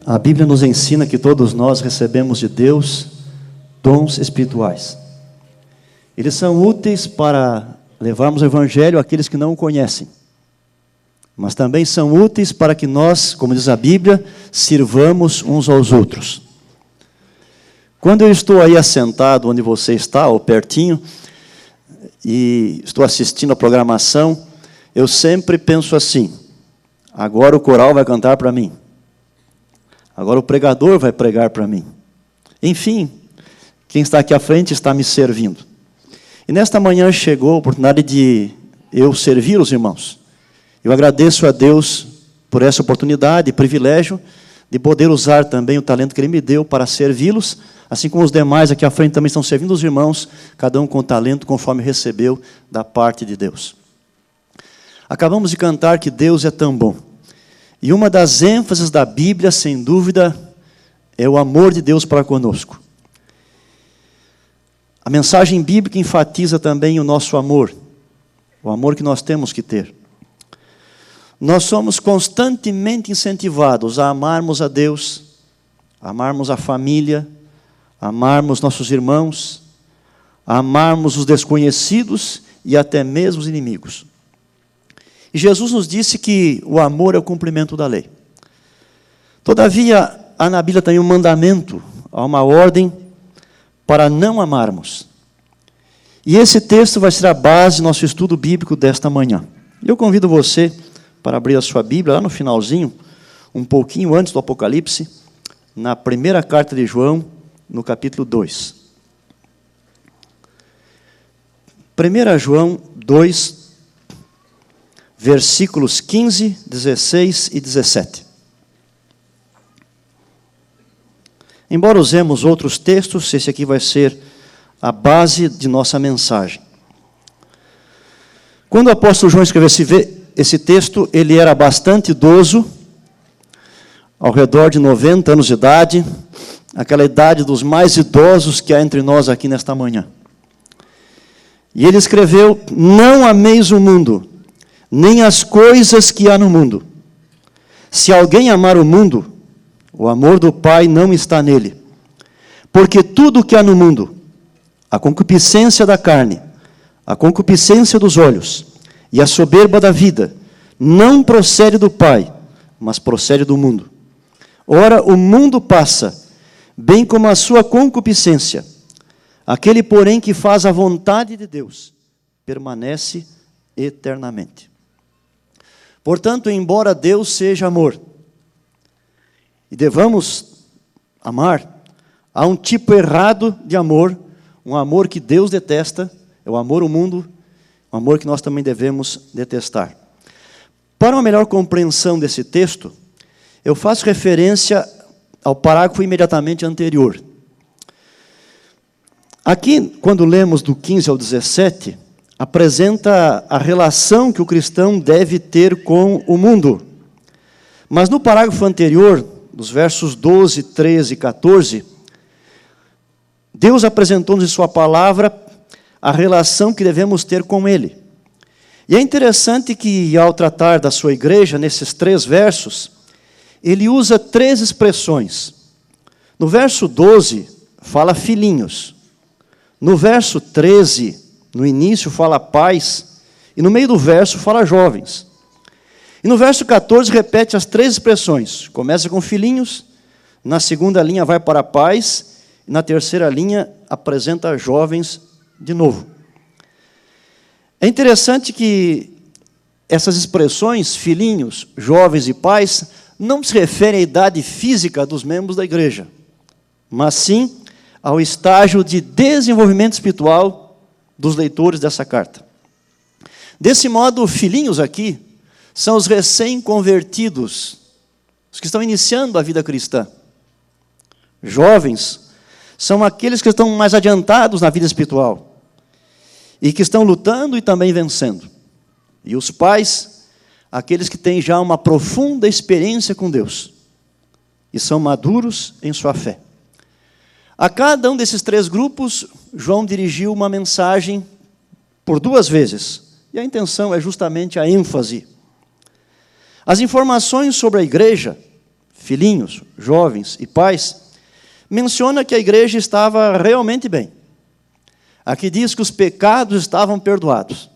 A Bíblia nos ensina que todos nós recebemos de Deus dons espirituais. Eles são úteis para levarmos o Evangelho àqueles que não o conhecem. Mas também são úteis para que nós, como diz a Bíblia, sirvamos uns aos outros. Quando eu estou aí assentado onde você está, ou pertinho, e estou assistindo a programação, eu sempre penso assim: agora o coral vai cantar para mim. Agora o pregador vai pregar para mim. Enfim, quem está aqui à frente está me servindo. E nesta manhã chegou a oportunidade de eu servir os irmãos. Eu agradeço a Deus por essa oportunidade e privilégio de poder usar também o talento que Ele me deu para servi-los, assim como os demais aqui à frente também estão servindo os irmãos, cada um com talento conforme recebeu da parte de Deus. Acabamos de cantar que Deus é tão bom. E uma das ênfases da Bíblia, sem dúvida, é o amor de Deus para conosco. A mensagem bíblica enfatiza também o nosso amor, o amor que nós temos que ter. Nós somos constantemente incentivados a amarmos a Deus, a amarmos a família, a amarmos nossos irmãos, a amarmos os desconhecidos e até mesmo os inimigos. E Jesus nos disse que o amor é o cumprimento da lei. Todavia, há na Bíblia também um mandamento, há uma ordem para não amarmos. E esse texto vai ser a base do nosso estudo bíblico desta manhã. Eu convido você para abrir a sua Bíblia, lá no finalzinho, um pouquinho antes do Apocalipse, na primeira carta de João, no capítulo 2. 1 João 2, versículos 15, 16 e 17. Embora usemos outros textos, esse aqui vai ser a base de nossa mensagem. Quando o apóstolo João escreveu esse texto, ele era bastante idoso, ao redor de 90 anos de idade, aquela idade dos mais idosos que há entre nós aqui nesta manhã. E ele escreveu: não ameis o mundo, nem as coisas que há no mundo. Se alguém amar o mundo, o amor do Pai não está nele. Porque tudo o que há no mundo, a concupiscência da carne, a concupiscência dos olhos e a soberba da vida, não procede do Pai, mas procede do mundo. Ora, o mundo passa, bem como a sua concupiscência. Aquele, porém, que faz a vontade de Deus, permanece eternamente. Portanto, embora Deus seja amor, e devamos amar, há um tipo errado de amor, um amor que Deus detesta, é o amor ao mundo, um amor que nós também devemos detestar. Para uma melhor compreensão desse texto, eu faço referência ao parágrafo imediatamente anterior. Aqui, quando lemos do 15 ao 17, apresenta a relação que o cristão deve ter com o mundo. Mas no parágrafo anterior, dos versos 12, 13 e 14, Deus apresentou-nos em sua palavra a relação que devemos ter com Ele. E é interessante que, ao tratar da sua igreja, nesses 3 versos, ele usa 3 expressões. No verso 12, fala filhinhos. No verso 13, no início, fala pais. E no meio do verso, fala jovens. E no verso 14, repete as 3 expressões. Começa com filhinhos, na segunda linha vai para pais, e na terceira linha apresenta jovens de novo. É interessante que essas expressões, filhinhos, jovens e pais, não se referem à idade física dos membros da igreja, mas sim ao estágio de desenvolvimento espiritual dos leitores dessa carta. Desse modo, filhinhos aqui são os recém-convertidos, os que estão iniciando a vida cristã. Jovens são aqueles que estão mais adiantados na vida espiritual e que estão lutando e também vencendo. E os pais, aqueles que têm já uma profunda experiência com Deus e são maduros em sua fé. A cada um desses 3 grupos, João dirigiu uma mensagem por 2 vezes. E a intenção é justamente a ênfase. As informações sobre a igreja filhinhos, jovens e pais, menciona que a igreja estava realmente bem. Aqui diz que os pecados estavam perdoados.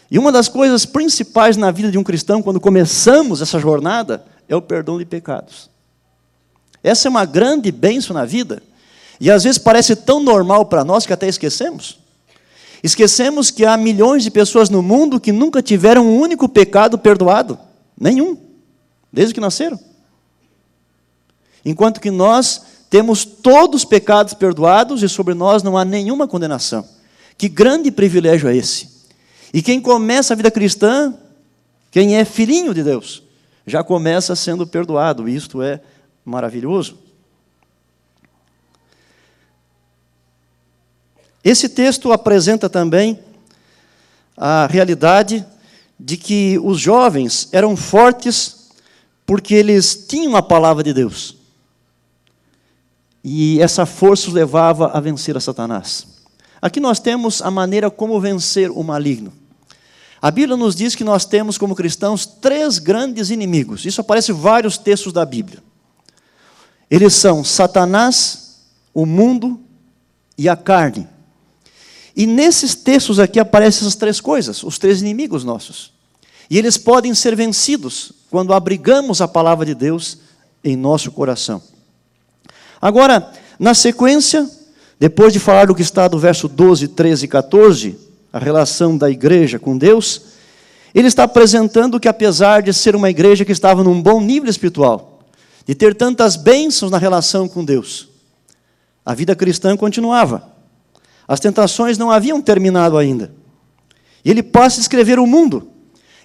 E uma das coisas principais na vida de um cristão, quando começamos essa jornada, é o perdão de pecados. Essa é uma grande bênção na vida, e às vezes parece tão normal para nós que até esquecemos. Esquecemos que há milhões de pessoas no mundo que nunca tiveram um único pecado perdoado. Nenhum. Desde que nasceram. Enquanto que nós temos todos os pecados perdoados e sobre nós não há nenhuma condenação. Que grande privilégio é esse? E quem começa a vida cristã, quem é filhinho de Deus, já começa sendo perdoado. E isto é maravilhoso. Esse texto apresenta também a realidade de que os jovens eram fortes porque eles tinham a palavra de Deus. E essa força os levava a vencer a Satanás. Aqui nós temos a maneira como vencer o maligno. A Bíblia nos diz que nós temos como cristãos 3 grandes inimigos. Isso aparece em vários textos da Bíblia. Eles são Satanás, o mundo e a carne. E nesses textos aqui aparecem essas 3 coisas, os 3 inimigos nossos. E eles podem ser vencidos quando abrigamos a palavra de Deus em nosso coração. Agora, na sequência, depois de falar do que está do verso 12, 13 e 14, a relação da igreja com Deus, ele está apresentando que apesar de ser uma igreja que estava num bom nível espiritual, de ter tantas bênçãos na relação com Deus, a vida cristã continuava. As tentações não haviam terminado ainda. E ele passa a escrever o mundo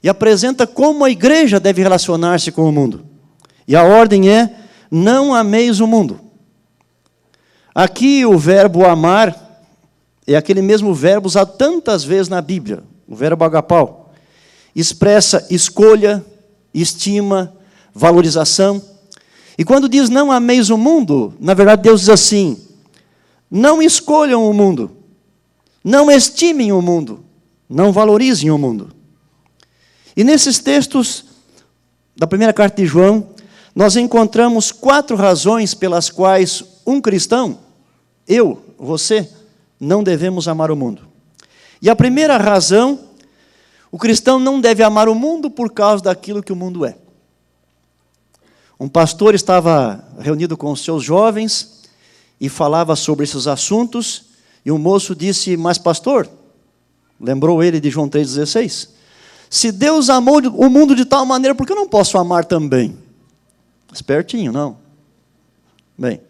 e apresenta como a igreja deve relacionar-se com o mundo. E a ordem é: não ameis o mundo. Aqui o verbo amar é aquele mesmo verbo usado tantas vezes na Bíblia, o verbo agapau. Expressa escolha, estima, valorização. E quando diz não ameis o mundo, na verdade Deus diz assim: não escolham o mundo, não estimem o mundo, não valorizem o mundo. E nesses textos da primeira carta de João, nós encontramos 4 razões pelas quais um cristão, eu, você, não devemos amar o mundo. E a primeira razão, o cristão não deve amar o mundo por causa daquilo que o mundo é. Um pastor estava reunido com os seus jovens e falava sobre esses assuntos, e um moço disse: mas pastor, lembrou ele de João 3,16, se Deus amou o mundo de tal maneira, por que eu não posso amar também? Espertinho, não? Bem,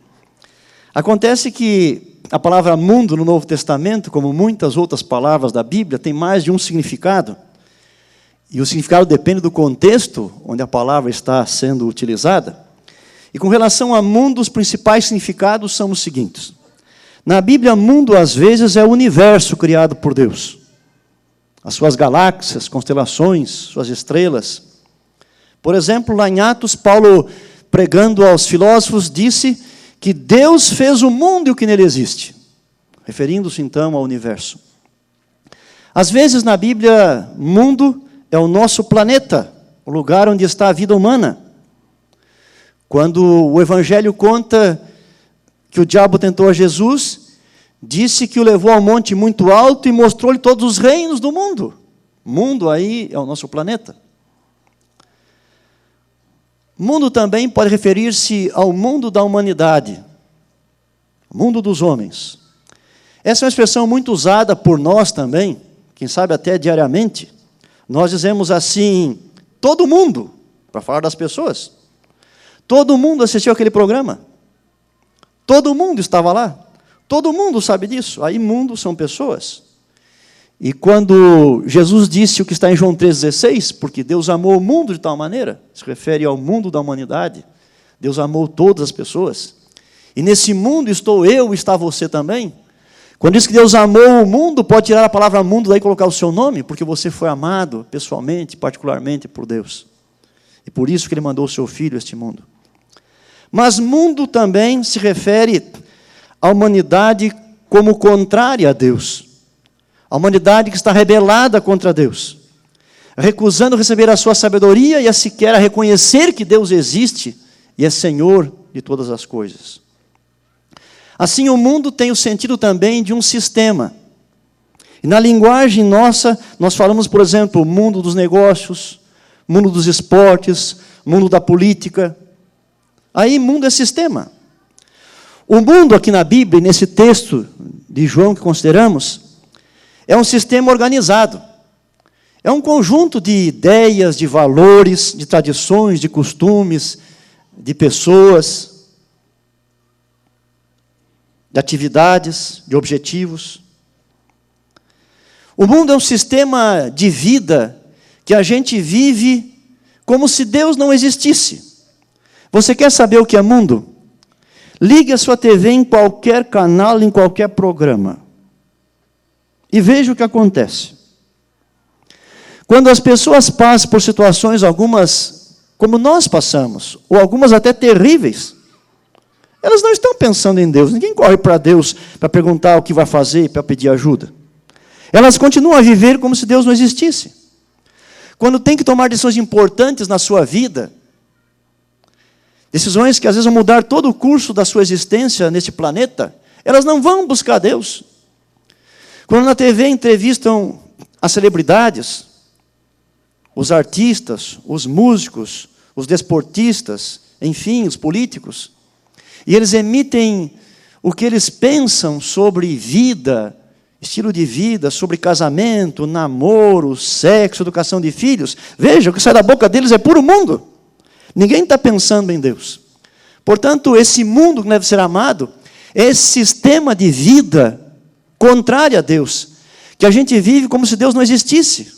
acontece que a palavra mundo no Novo Testamento, como muitas outras palavras da Bíblia, tem mais de um significado, e o significado depende do contexto onde a palavra está sendo utilizada. E com relação a mundo, os principais significados são os seguintes. Na Bíblia, mundo, às vezes, é o universo criado por Deus. As suas galáxias, constelações, suas estrelas. Por exemplo, lá em Atos, Paulo, pregando aos filósofos, disse que Deus fez o mundo e o que nele existe. Referindo-se, então, ao universo. Às vezes, na Bíblia, mundo é o nosso planeta, o lugar onde está a vida humana. Quando o Evangelho conta que o diabo tentou a Jesus, disse que o levou a um monte muito alto e mostrou-lhe todos os reinos do mundo. Mundo aí é o nosso planeta. Mundo também pode referir-se ao mundo da humanidade, mundo dos homens. Essa é uma expressão muito usada por nós também, quem sabe até diariamente. Nós dizemos assim: todo mundo, para falar das pessoas. Todo mundo assistiu aquele programa. Todo mundo estava lá. Todo mundo sabe disso. Aí mundo são pessoas. E quando Jesus disse o que está em João 3,16, porque Deus amou o mundo de tal maneira, se refere ao mundo da humanidade. Deus amou todas as pessoas. E nesse mundo estou eu, está você também. Quando diz que Deus amou o mundo, pode tirar a palavra mundo daí e colocar o seu nome, porque você foi amado pessoalmente, particularmente por Deus. E por isso que Ele mandou o seu Filho a este mundo. Mas mundo também se refere à humanidade como contrária a Deus. A humanidade que está rebelada contra Deus, recusando receber a sua sabedoria e a sequer a reconhecer que Deus existe e é Senhor de todas as coisas. Assim, o mundo tem o sentido também de um sistema. E na linguagem nossa, nós falamos, por exemplo, mundo dos negócios, mundo dos esportes, mundo da política. Aí, mundo é sistema. O mundo aqui na Bíblia, nesse texto de João que consideramos, é um sistema organizado. É um conjunto de ideias, de valores, de tradições, de costumes, de pessoas, de atividades, de objetivos. O mundo é um sistema de vida que a gente vive como se Deus não existisse. Você quer saber o que é mundo? Ligue a sua TV em qualquer canal, em qualquer programa. E veja o que acontece. Quando as pessoas passam por situações, algumas como nós passamos, ou algumas até terríveis, elas não estão pensando em Deus. Ninguém corre para Deus para perguntar o que vai fazer, para pedir ajuda. Elas continuam a viver como se Deus não existisse. Quando tem que tomar decisões importantes na sua vida, decisões que às vezes vão mudar todo o curso da sua existência neste planeta, elas não vão buscar Deus. Quando na TV entrevistam as celebridades, os artistas, os músicos, os desportistas, enfim, os políticos, e eles emitem o que eles pensam sobre vida, estilo de vida, sobre casamento, namoro, sexo, educação de filhos, veja, o que sai da boca deles é puro mundo. Ninguém está pensando em Deus. Portanto, esse mundo que deve ser amado, é esse sistema de vida contrário a Deus, que a gente vive como se Deus não existisse.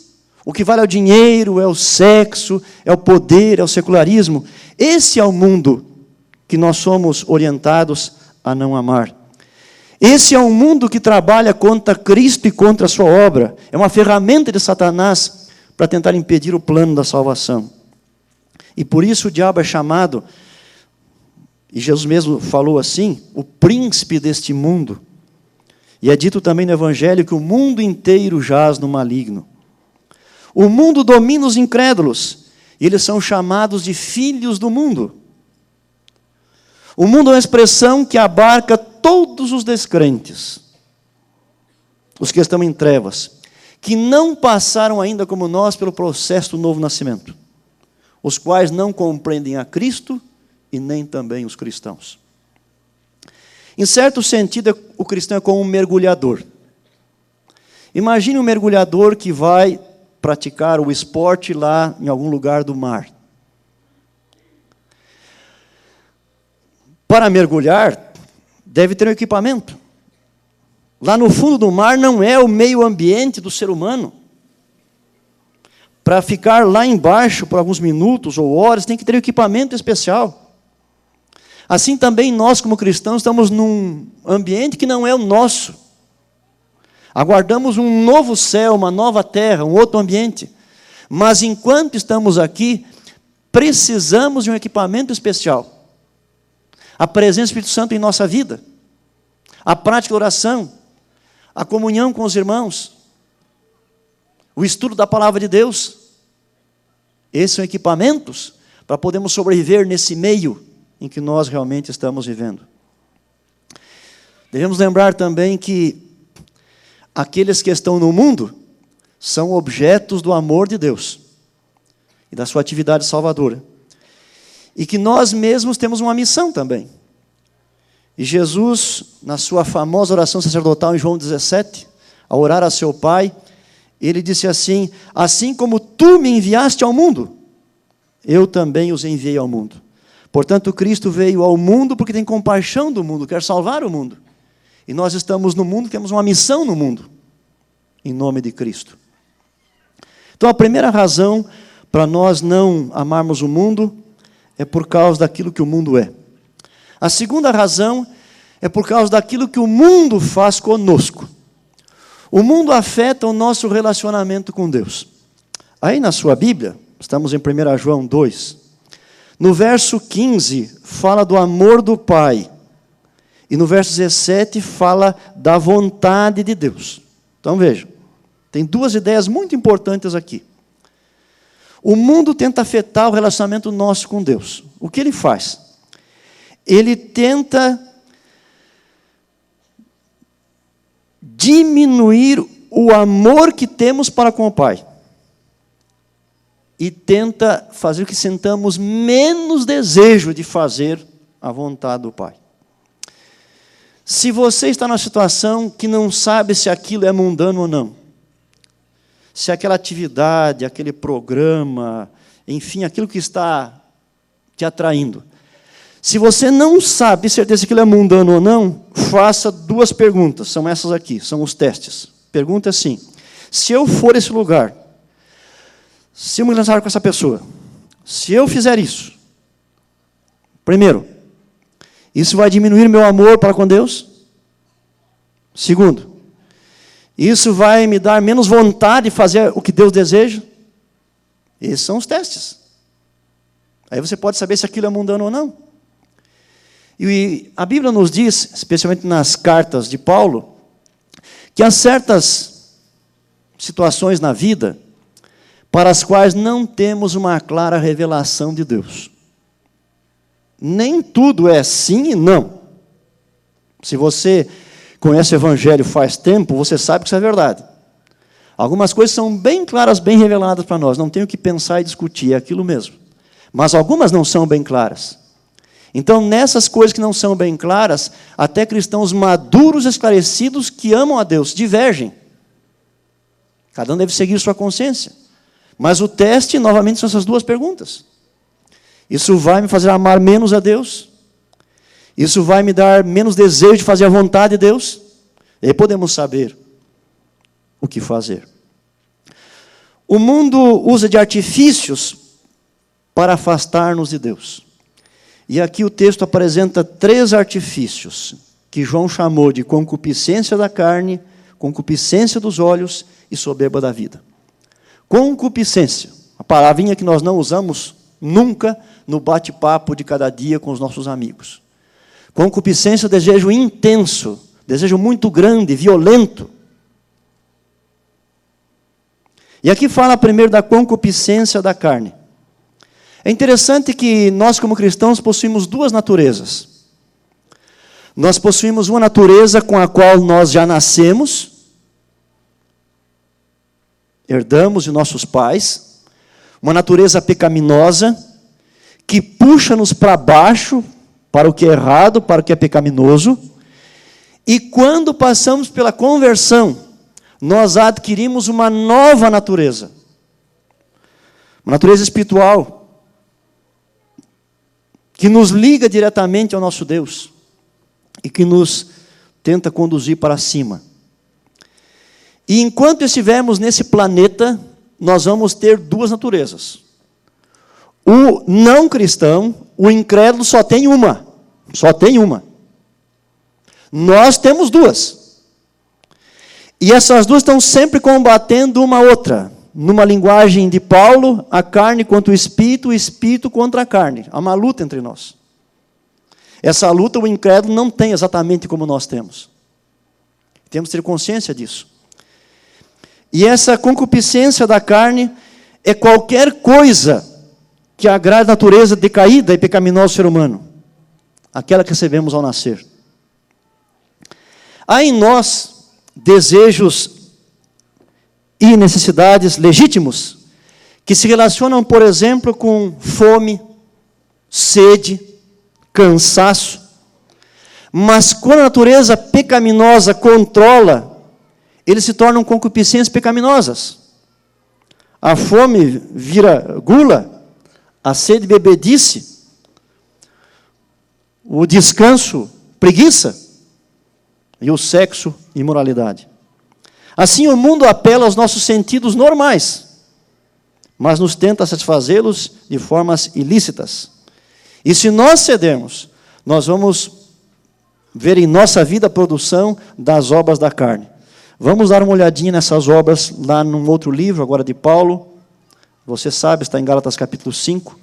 O que vale é o dinheiro, é o sexo, é o poder, é o secularismo. Esse é o mundo que nós somos orientados a não amar. Esse é um mundo que trabalha contra Cristo e contra a sua obra. É uma ferramenta de Satanás para tentar impedir o plano da salvação. E por isso o diabo é chamado, e Jesus mesmo falou assim, o príncipe deste mundo. E é dito também no Evangelho que o mundo inteiro jaz no maligno. O mundo domina os incrédulos, e eles são chamados de filhos do mundo. O mundo é uma expressão que abarca todos os descrentes, os que estão em trevas, que não passaram ainda como nós pelo processo do novo nascimento, os quais não compreendem a Cristo e nem também os cristãos. Em certo sentido, o cristão é como um mergulhador. Imagine um mergulhador que vai praticar o esporte lá em algum lugar do mar. Para mergulhar, deve ter um equipamento. Lá no fundo do mar não é o meio ambiente do ser humano. Para ficar lá embaixo por alguns minutos ou horas, tem que ter um equipamento especial. Assim também nós, como cristãos, estamos num ambiente que não é o nosso. Aguardamos um novo céu, uma nova terra, um outro ambiente. Mas enquanto estamos aqui, precisamos de um equipamento especial. A presença do Espírito Santo em nossa vida, a prática da oração, a comunhão com os irmãos, o estudo da palavra de Deus. Esses são equipamentos para podermos sobreviver nesse meio em que nós realmente estamos vivendo. Devemos lembrar também que aqueles que estão no mundo são objetos do amor de Deus e da sua atividade salvadora. E que nós mesmos temos uma missão também. E Jesus, na sua famosa oração sacerdotal em João 17, ao orar a seu Pai, ele disse assim: assim como tu me enviaste ao mundo, eu também os enviei ao mundo. Portanto, Cristo veio ao mundo porque tem compaixão do mundo, quer salvar o mundo. E nós estamos no mundo, temos uma missão no mundo, em nome de Cristo. Então, a primeira razão para nós não amarmos o mundo é por causa daquilo que o mundo é. A segunda razão é por causa daquilo que o mundo faz conosco. O mundo afeta o nosso relacionamento com Deus. Aí na sua Bíblia, estamos em 1 João 2, no verso 15, fala do amor do Pai. E no verso 17, fala da vontade de Deus. Então vejam, tem duas ideias muito importantes aqui. O mundo tenta afetar o relacionamento nosso com Deus. O que ele faz? ele tenta diminuir o amor que temos para com o Pai. E tenta fazer com que sintamos menos desejo de fazer a vontade do Pai. Se você está numa situação que não sabe se aquilo é mundano ou não, se aquela atividade, aquele programa, enfim, aquilo que está te atraindo, se você não sabe certeza se aquilo é mundano ou não, faça 2 perguntas, são essas aqui, são os testes. Pergunta assim: se eu for a esse lugar, se eu me lançar com essa pessoa, se eu fizer isso, primeiro, isso vai diminuir meu amor para com Deus? Segundo, isso vai me dar menos vontade de fazer o que Deus deseja? Esses são os testes. Aí você pode saber se aquilo é mundano ou não. E a Bíblia nos diz, especialmente nas cartas de Paulo, que há certas situações na vida para as quais não temos uma clara revelação de Deus. Nem tudo é sim e não. Se você conhece o Evangelho faz tempo, você sabe que isso é verdade. Algumas coisas são bem claras, bem reveladas para nós, não tem o que pensar e discutir, é aquilo mesmo. Mas algumas não são bem claras. Então, nessas coisas que não são bem claras, até cristãos maduros, esclarecidos, que amam a Deus, divergem. Cada um deve seguir sua consciência. Mas o teste, novamente, são essas 2 perguntas. Isso vai me fazer amar menos a Deus? Isso vai me dar menos desejo de fazer a vontade de Deus? E aí podemos saber o que fazer. O mundo usa de artifícios para afastar-nos de Deus. E aqui o texto apresenta 3 artifícios, que João chamou de concupiscência da carne, concupiscência dos olhos e soberba da vida. Concupiscência, a palavrinha que nós não usamos nunca no bate-papo de cada dia com os nossos amigos. Concupiscência é desejo intenso, desejo muito grande, violento. E aqui fala primeiro da concupiscência da carne. É interessante que nós, como cristãos, possuímos 2 naturezas. Nós possuímos uma natureza com a qual nós já nascemos, herdamos de nossos pais, uma natureza pecaminosa, que puxa-nos para baixo, para o que é errado, para o que é pecaminoso, e quando passamos pela conversão, nós adquirimos uma nova natureza, uma natureza espiritual, que nos liga diretamente ao nosso Deus, e que nos tenta conduzir para cima. E enquanto estivermos nesse planeta, nós vamos ter 2 naturezas. O não cristão, o incrédulo, só tem uma. Só tem uma. Nós temos 2. E essas 2 estão sempre combatendo uma outra. Numa linguagem de Paulo, a carne contra o espírito contra a carne. Há uma luta entre nós. Essa luta o incrédulo não tem exatamente como nós temos. Temos que ter consciência disso. E essa concupiscência da carne é qualquer coisa que agrade a natureza decaída e pecaminosa do ser humano. Aquela que recebemos ao nascer. Há em nós desejos e necessidades legítimos que se relacionam, por exemplo, com fome, sede, cansaço. Mas quando a natureza pecaminosa controla, eles se tornam concupiscências pecaminosas. A fome vira gula, a sede bebedice, o descanso preguiça e o sexo imoralidade. Assim o mundo apela aos nossos sentidos normais, mas nos tenta satisfazê-los de formas ilícitas. E se nós cedermos, nós vamos ver em nossa vida a produção das obras da carne. Vamos dar uma olhadinha nessas obras lá num outro livro, agora de Paulo. Você sabe, está em Gálatas capítulo 5,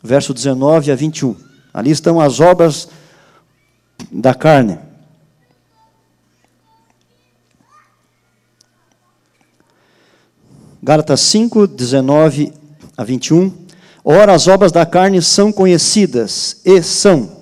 verso 19 a 21. Ali estão as obras da carne. Gálatas 5, 19 a 21. Ora, as obras da carne são conhecidas, e são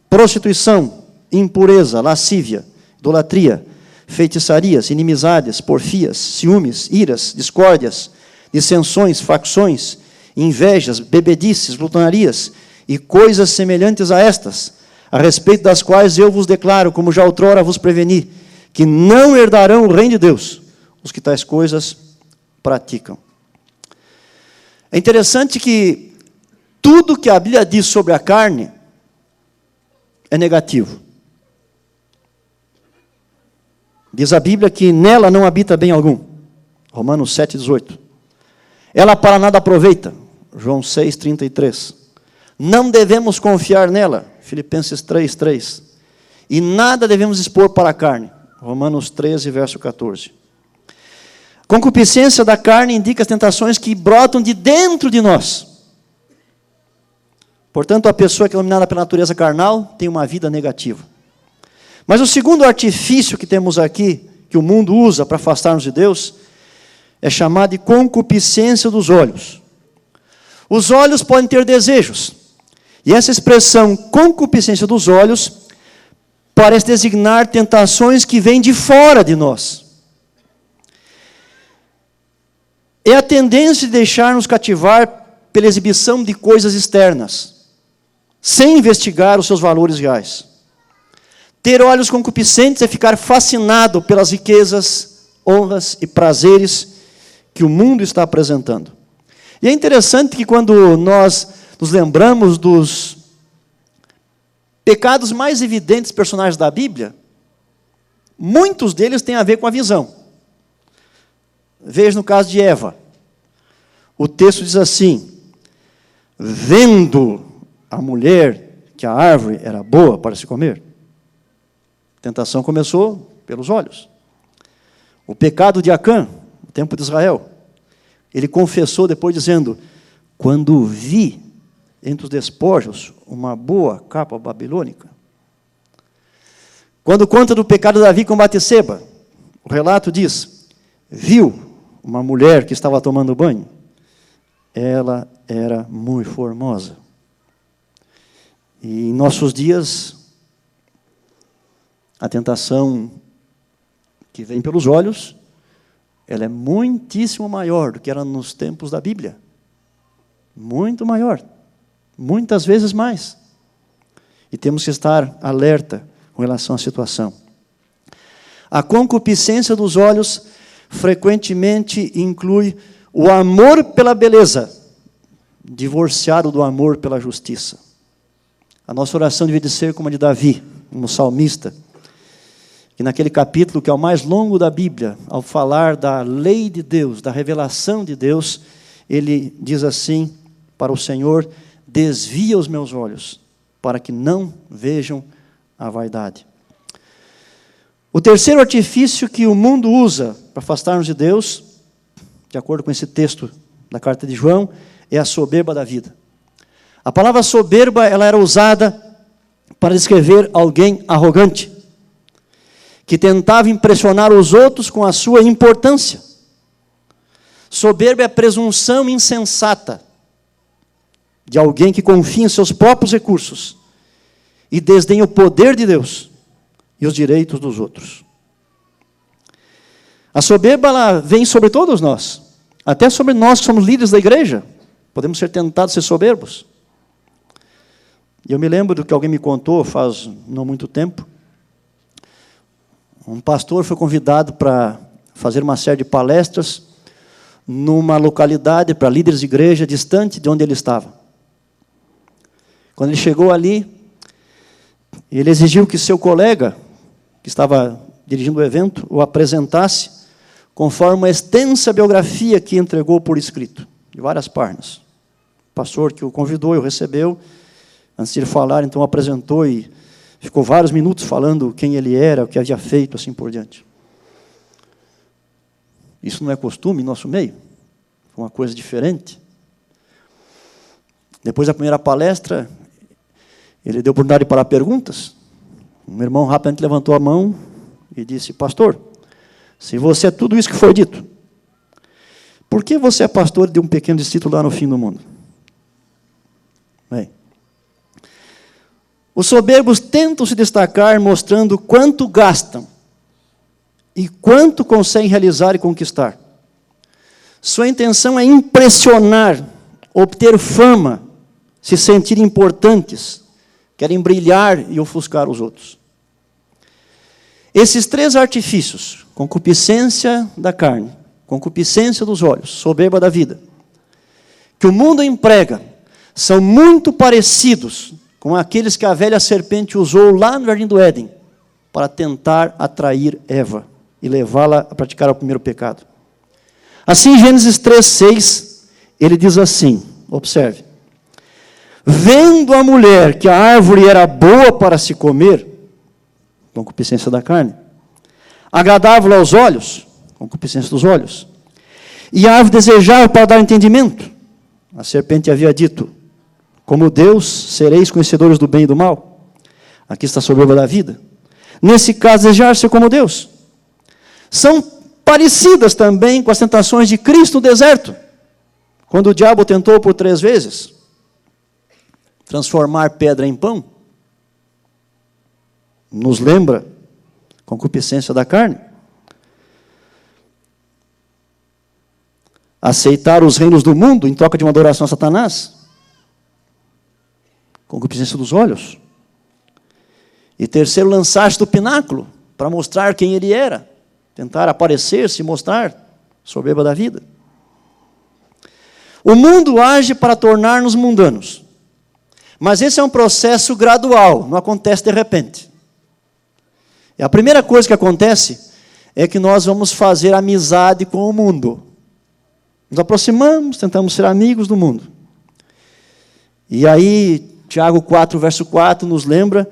prostituição, impureza, lascívia, idolatria, feitiçarias, inimizades, porfias, ciúmes, iras, discórdias, dissensões, facções, invejas, bebedices, glutonarias e coisas semelhantes a estas, a respeito das quais eu vos declaro, como já outrora vos preveni, que não herdarão o reino de Deus os que tais coisas praticam. É interessante que tudo que a Bíblia diz sobre a carne é negativo. Diz a Bíblia que nela não habita bem algum. Romanos 7,18. Ela para nada aproveita. João 6,33. Não devemos confiar nela. Filipenses 3,3. E nada devemos expor para a carne. Romanos 13, verso 14. Concupiscência da carne indica as tentações que brotam de dentro de nós. Portanto, a pessoa que é dominada pela natureza carnal tem uma vida negativa. Mas o segundo artifício que temos aqui, que o mundo usa para afastar-nos de Deus, é chamado de concupiscência dos olhos. Os olhos podem ter desejos. E essa expressão, concupiscência dos olhos, parece designar tentações que vêm de fora de nós. É a tendência de deixar-nos cativar pela exibição de coisas externas, sem investigar os seus valores reais. Ter olhos concupiscentes é ficar fascinado pelas riquezas, honras e prazeres que o mundo está apresentando. E é interessante que quando nós nos lembramos dos pecados mais evidentes personagens da Bíblia, muitos deles têm a ver com a visão. Veja no caso de Eva. O texto diz assim: vendo a mulher que a árvore era boa para se comer. A tentação começou pelos olhos. O pecado de Acã, no tempo de Israel, ele confessou depois dizendo: quando vi entre os despojos uma boa capa babilônica. Quando conta do pecado de Davi com Batseba, o relato diz: viu uma mulher que estava tomando banho, ela era muito formosa. E em nossos dias, a tentação que vem pelos olhos, ela é muitíssimo maior do que era nos tempos da Bíblia. Muito maior. Muitas vezes mais. E temos que estar alerta com relação à situação. A concupiscência dos olhos frequentemente inclui o amor pela beleza, divorciado do amor pela justiça. A nossa oração devia ser como a de Davi, como salmista, que naquele capítulo, que é o mais longo da Bíblia, ao falar da lei de Deus, da revelação de Deus, ele diz assim para o Senhor: desvia os meus olhos, para que não vejam a vaidade. O terceiro artifício que o mundo usa para afastar-nos de Deus, de acordo com esse texto da carta de João, é a soberba da vida. A palavra soberba, ela era usada para descrever alguém arrogante, que tentava impressionar os outros com a sua importância. Soberba é a presunção insensata de alguém que confia em seus próprios recursos e desdenha o poder de Deus e os direitos dos outros. A soberba, ela vem sobre todos nós, até sobre nós que somos líderes da igreja, podemos ser tentados a ser soberbos. E eu me lembro do que alguém me contou faz não muito tempo. Um pastor foi convidado para fazer uma série de palestras numa localidade para líderes de igreja distante de onde ele estava. Quando ele chegou ali, ele exigiu que seu colega, que estava dirigindo o evento, o apresentasse conforme uma extensa biografia que entregou por escrito, de várias páginas. O pastor que o convidou e o recebeu, antes de ele falar, então apresentou e ficou vários minutos falando quem ele era, o que havia feito, assim por diante. Isso não é costume em nosso meio, foi uma coisa diferente. Depois da primeira palestra, ele deu oportunidade para perguntas. Um irmão rapidamente levantou a mão e disse: pastor, se você é tudo isso que foi dito, por que você é pastor de um pequeno distrito lá no fim do mundo? Bem, Os soberbos tentam se destacar mostrando quanto gastam e quanto conseguem realizar e conquistar. Sua intenção é impressionar, obter fama, se sentir importantes, querem brilhar e ofuscar os outros. Esses três artifícios, concupiscência da carne, concupiscência dos olhos, soberba da vida, que o mundo emprega, são muito parecidos com aqueles que a velha serpente usou lá no Jardim do Éden, para tentar atrair Eva e levá-la a praticar o primeiro pecado. Assim, em Gênesis 3:6, ele diz assim, observe: vendo a mulher que a árvore era boa para se comer, concupiscência da carne, agradável aos olhos, concupiscência dos olhos, e a árvore desejável para dar entendimento, a serpente havia dito: como Deus, sereis conhecedores do bem e do mal. Aqui está a soberba da vida. Nesse caso, desejar ser como Deus. São parecidas também com as tentações de Cristo no deserto, quando o diabo tentou por 3 vezes transformar pedra em pão. Nos lembra concupiscência da carne. Aceitar os reinos do mundo em troca de uma adoração a Satanás. Concupiscência dos olhos. E terceiro, lançar-se do pináculo para mostrar quem ele era. Tentar aparecer, se mostrar, soberba da vida. O mundo age para tornar-nos mundanos. Mas esse é um processo gradual, não acontece de repente. E a primeira coisa que acontece é que nós vamos fazer amizade com o mundo. Nos aproximamos, tentamos ser amigos do mundo. E aí, Tiago 4, verso 4, nos lembra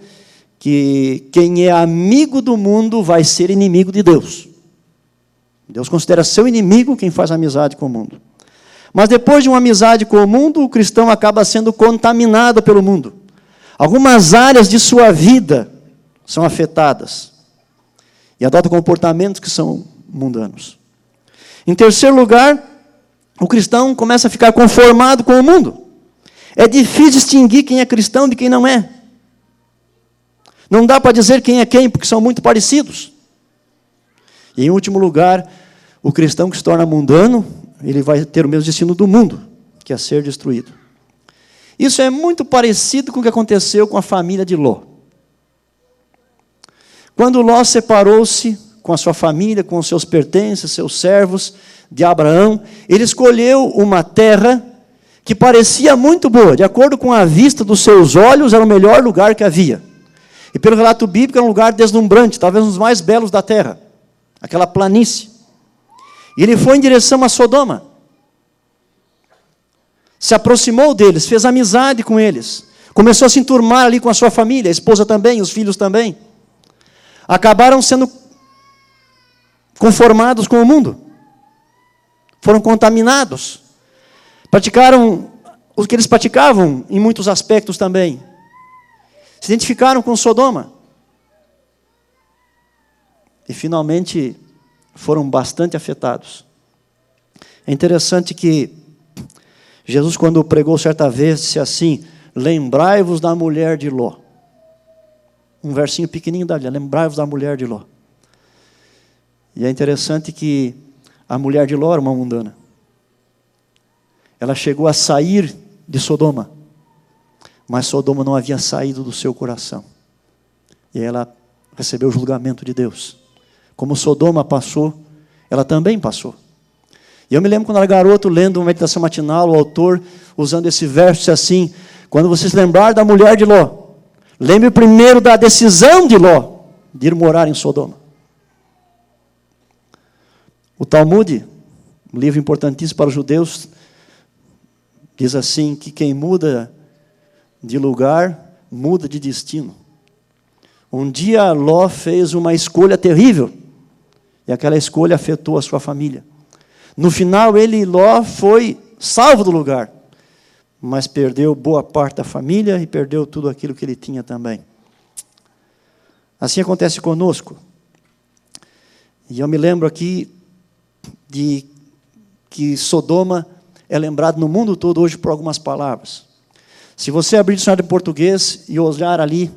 que quem é amigo do mundo vai ser inimigo de Deus. Deus considera seu inimigo quem faz amizade com o mundo. Mas depois de uma amizade com o mundo, o cristão acaba sendo contaminado pelo mundo. Algumas áreas de sua vida são afetadas. E adota comportamentos que são mundanos. Em terceiro lugar, o cristão começa a ficar conformado com o mundo. É difícil distinguir quem é cristão de quem não é. Não dá para dizer quem é quem, porque são muito parecidos. E em último lugar, o cristão que se torna mundano, ele vai ter o mesmo destino do mundo, que é ser destruído. Isso é muito parecido com o que aconteceu com a família de Ló. Quando Ló separou-se com a sua família, com os seus pertences, seus servos, de Abraão, ele escolheu uma terra que parecia muito boa, de acordo com a vista dos seus olhos, era o melhor lugar que havia. E pelo relato bíblico, era um lugar deslumbrante, talvez um dos mais belos da terra, aquela planície. E ele foi em direção a Sodoma. Se aproximou deles, fez amizade com eles, começou a se enturmar ali com a sua família, a esposa também, os filhos também. Acabaram sendo conformados com o mundo. Foram contaminados. Praticaram o que eles praticavam em muitos aspectos também. Se identificaram com Sodoma. E finalmente foram bastante afetados. É interessante que Jesus, quando pregou certa vez, disse assim: lembrai-vos da mulher de Ló. Um versinho pequenininho da Bíblia, lembrai-vos da mulher de Ló. E é interessante que a mulher de Ló era uma mundana. Ela chegou a sair de Sodoma, mas Sodoma não havia saído do seu coração. E ela recebeu o julgamento de Deus. Como Sodoma passou, ela também passou. E eu me lembro quando era garoto, lendo uma meditação matinal, o autor, usando esse verso, disse assim: quando você se lembrar da mulher de Ló, lembre primeiro da decisão de Ló, de ir morar em Sodoma. O Talmud, um livro importantíssimo para os judeus, diz assim, que quem muda de lugar, muda de destino. Um dia Ló fez uma escolha terrível, e aquela escolha afetou a sua família. No final, Ló, foi salvo do lugar, mas perdeu boa parte da família e perdeu tudo aquilo que ele tinha também. Assim acontece conosco. E eu me lembro aqui de que Sodoma é lembrado no mundo todo hoje por algumas palavras. Se você abrir o dicionário de português e olhar ali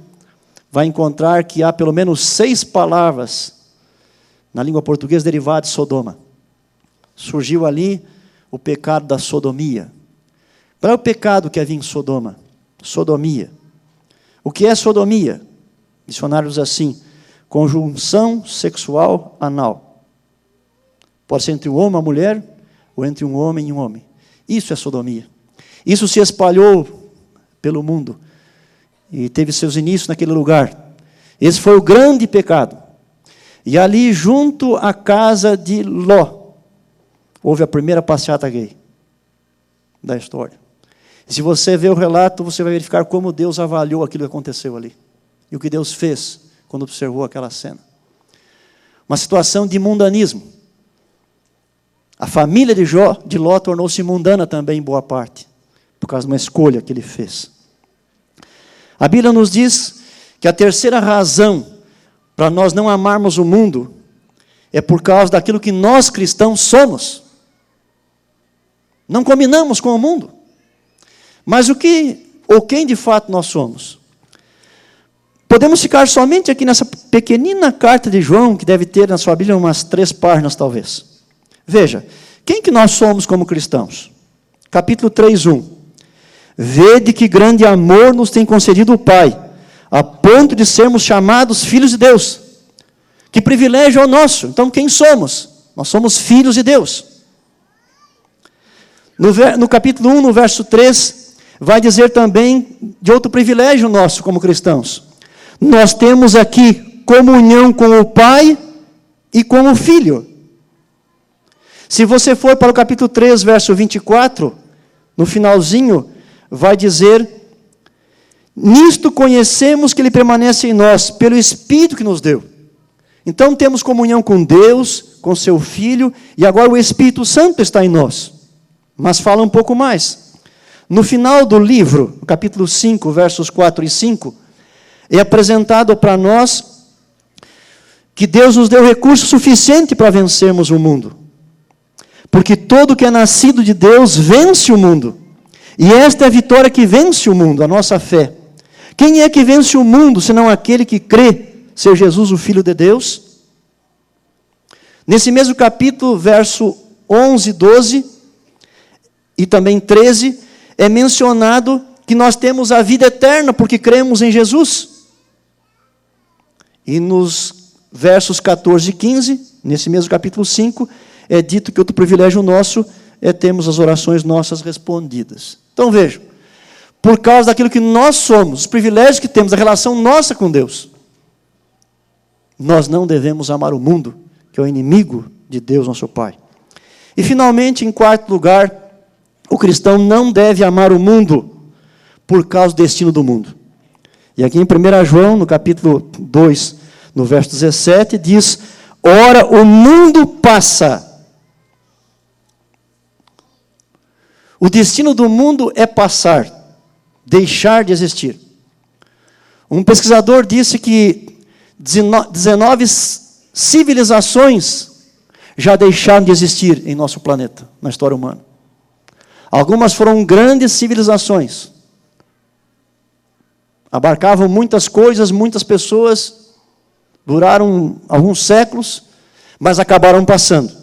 vai encontrar que há pelo menos 6 palavras na língua portuguesa derivadas de Sodoma. Surgiu ali o pecado da sodomia. Qual é o pecado que havia em Sodoma? Sodomia. O que é sodomia? Dicionários assim: conjunção sexual anal. Pode ser entre um homem e uma mulher, ou entre um homem e um homem. Isso é sodomia. Isso se espalhou pelo mundo e teve seus inícios naquele lugar. Esse foi o grande pecado. E ali, junto à casa de Ló, houve a primeira passeata gay da história. E se você ver o relato, você vai verificar como Deus avaliou aquilo que aconteceu ali. E o que Deus fez quando observou aquela cena. Uma situação de mundanismo. A família de Ló tornou-se mundana também em boa parte, por causa de uma escolha que ele fez. A Bíblia nos diz que a terceira razão para nós não amarmos o mundo é por causa daquilo que nós cristãos somos. Não combinamos com o mundo. Mas o que ou quem de fato nós somos? Podemos ficar somente aqui nessa pequenina carta de João, que deve ter na sua Bíblia umas 3 páginas talvez. Veja, quem que nós somos como cristãos? Capítulo 3:1. Vede que grande amor nos tem concedido o Pai, a ponto de sermos chamados filhos de Deus. Que privilégio é o nosso. Então quem somos? Nós somos filhos de Deus. No capítulo 1, no verso 3, vai dizer também de outro privilégio nosso como cristãos. Nós temos aqui comunhão com o Pai e com o Filho. Se você for para o capítulo 3, verso 24, no finalzinho, vai dizer: nisto conhecemos que Ele permanece em nós, pelo Espírito que nos deu. Então temos comunhão com Deus, com seu Filho, e agora o Espírito Santo está em nós. Mas fala um pouco mais. No final do livro, no capítulo 5, versos 4 e 5, é apresentado para nós que Deus nos deu recurso suficiente para vencermos o mundo. Porque todo que é nascido de Deus vence o mundo. E esta é a vitória que vence o mundo, a nossa fé. Quem é que vence o mundo, senão aquele que crê ser Jesus o Filho de Deus? Nesse mesmo capítulo, verso 11, 12 e também 13, é mencionado que nós temos a vida eterna porque cremos em Jesus. E nos versos 14 e 15, nesse mesmo capítulo 5, é dito que outro privilégio nosso é termos as orações nossas respondidas. Então vejam, por causa daquilo que nós somos, os privilégios que temos, a relação nossa com Deus, nós não devemos amar o mundo, que é o inimigo de Deus, nosso Pai. E finalmente, em quarto lugar, o cristão não deve amar o mundo por causa do destino do mundo. E aqui em 1 João, no capítulo 2, no verso 17, diz: ora, o mundo passa. O destino do mundo é passar, deixar de existir. Um pesquisador disse que 19 civilizações já deixaram de existir em nosso planeta, na história humana. Algumas foram grandes civilizações. Abarcavam muitas coisas, muitas pessoas, duraram alguns séculos, mas acabaram passando.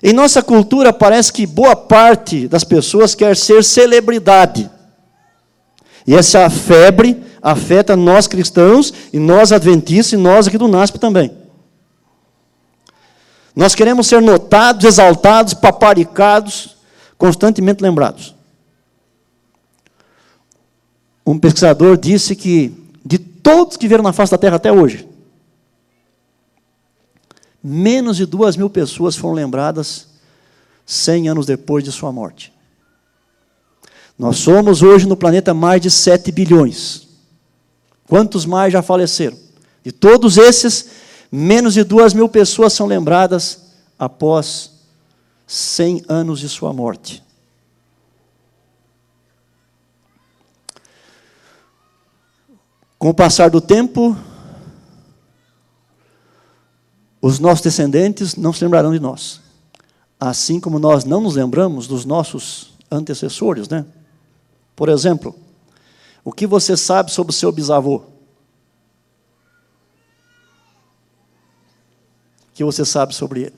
Em nossa cultura, parece que boa parte das pessoas quer ser celebridade. E essa febre afeta nós cristãos, e nós adventistas, e nós aqui do NASP também. Nós queremos ser notados, exaltados, paparicados, constantemente lembrados. Um pesquisador disse que, de todos que vieram na face da terra até hoje, menos de 2.000 pessoas foram lembradas 100 anos depois de sua morte. Nós somos hoje no planeta mais de 7 bilhões. Quantos mais já faleceram? De todos esses, menos de 2.000 pessoas são lembradas após 100 anos de sua morte. Com o passar do tempo, os nossos descendentes não se lembrarão de nós. Assim como nós não nos lembramos dos nossos antecessores, né? Por exemplo, o que você sabe sobre o seu bisavô? que você sabe sobre ele?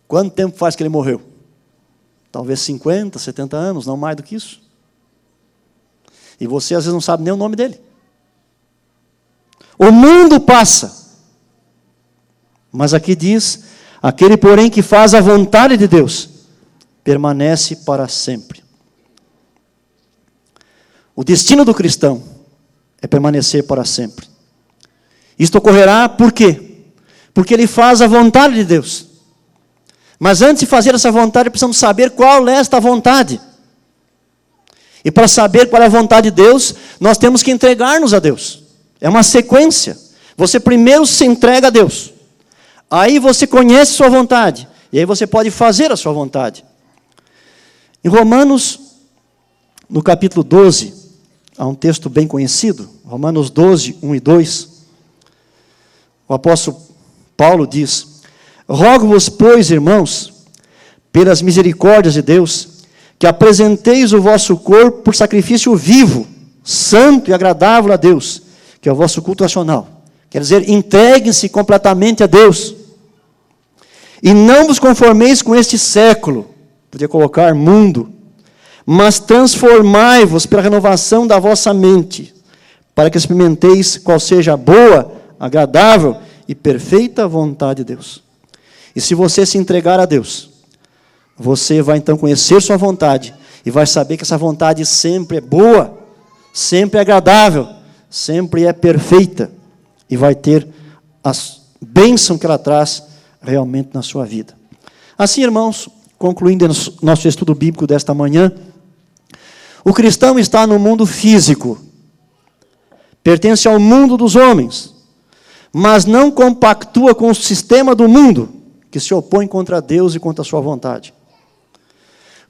Quanto tempo faz que ele morreu? Talvez 50, 70 anos, não mais do que isso. E você às vezes não sabe nem o nome dele. O mundo passa. Mas aqui diz, aquele porém que faz a vontade de Deus, permanece para sempre. O destino do cristão é permanecer para sempre. Isto ocorrerá por quê? Porque ele faz a vontade de Deus. Mas antes de fazer essa vontade, precisamos saber qual é esta vontade. E para saber qual é a vontade de Deus, nós temos que entregar-nos a Deus. É uma sequência. Você primeiro se entrega a Deus. Aí você conhece sua vontade. E aí você pode fazer a sua vontade. Em Romanos, no capítulo 12, há um texto bem conhecido. Romanos 12, 1 e 2. O apóstolo Paulo diz: rogo-vos, pois, irmãos, pelas misericórdias de Deus, que apresenteis o vosso corpo por sacrifício vivo, santo e agradável a Deus, que é o vosso culto racional. Quer dizer, entreguem-se completamente a Deus. E não vos conformeis com este século, podia colocar mundo, mas transformai-vos pela renovação da vossa mente, para que experimenteis qual seja a boa, agradável e perfeita vontade de Deus. E se você se entregar a Deus, você vai então conhecer sua vontade, e vai saber que essa vontade sempre é boa, sempre é agradável, sempre é perfeita, e vai ter a bênção que ela traz realmente na sua vida. Assim, irmãos, concluindo nosso estudo bíblico desta manhã, o cristão está no mundo físico, pertence ao mundo dos homens, mas não compactua com o sistema do mundo, que se opõe contra Deus e contra a sua vontade.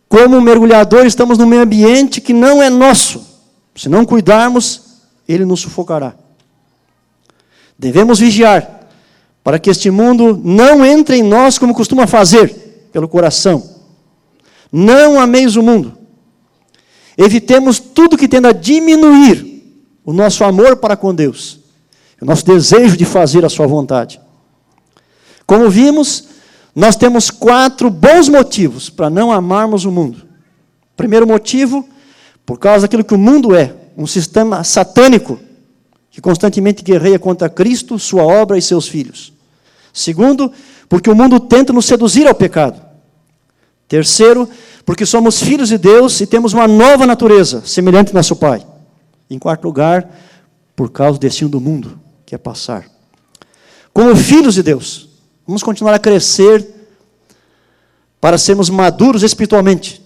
Como mergulhador, estamos num meio ambiente que não é nosso. Se não cuidarmos, ele nos sufocará. Devemos vigiar, para que este mundo não entre em nós como costuma fazer, pelo coração. Não ameis o mundo. Evitemos tudo que tenda a diminuir o nosso amor para com Deus, o nosso desejo de fazer a sua vontade. Como vimos, nós temos 4 bons motivos para não amarmos o mundo. Primeiro motivo, por causa daquilo que o mundo é, um sistema satânico, que constantemente guerreia contra Cristo, sua obra e seus filhos. Segundo, porque o mundo tenta nos seduzir ao pecado. Terceiro, porque somos filhos de Deus e temos uma nova natureza, semelhante ao nosso Pai. Em quarto lugar, por causa do destino do mundo, que é passar. Como filhos de Deus, vamos continuar a crescer para sermos maduros espiritualmente.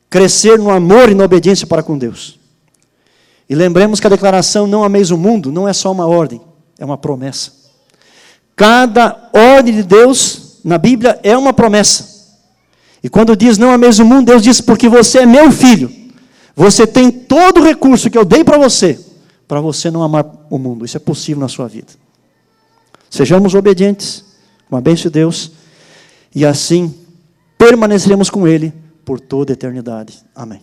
Crescer no amor e na obediência para com Deus. E lembremos que a declaração não ameis o mundo não é só uma ordem, é uma promessa. Cada ordem de Deus na Bíblia é uma promessa. E quando diz não ameis o mundo, Deus diz, porque você é meu filho. Você tem todo o recurso que eu dei para você não amar o mundo. Isso é possível na sua vida. Sejamos obedientes, com a bênção de Deus, e assim permaneceremos com Ele por toda a eternidade. Amém.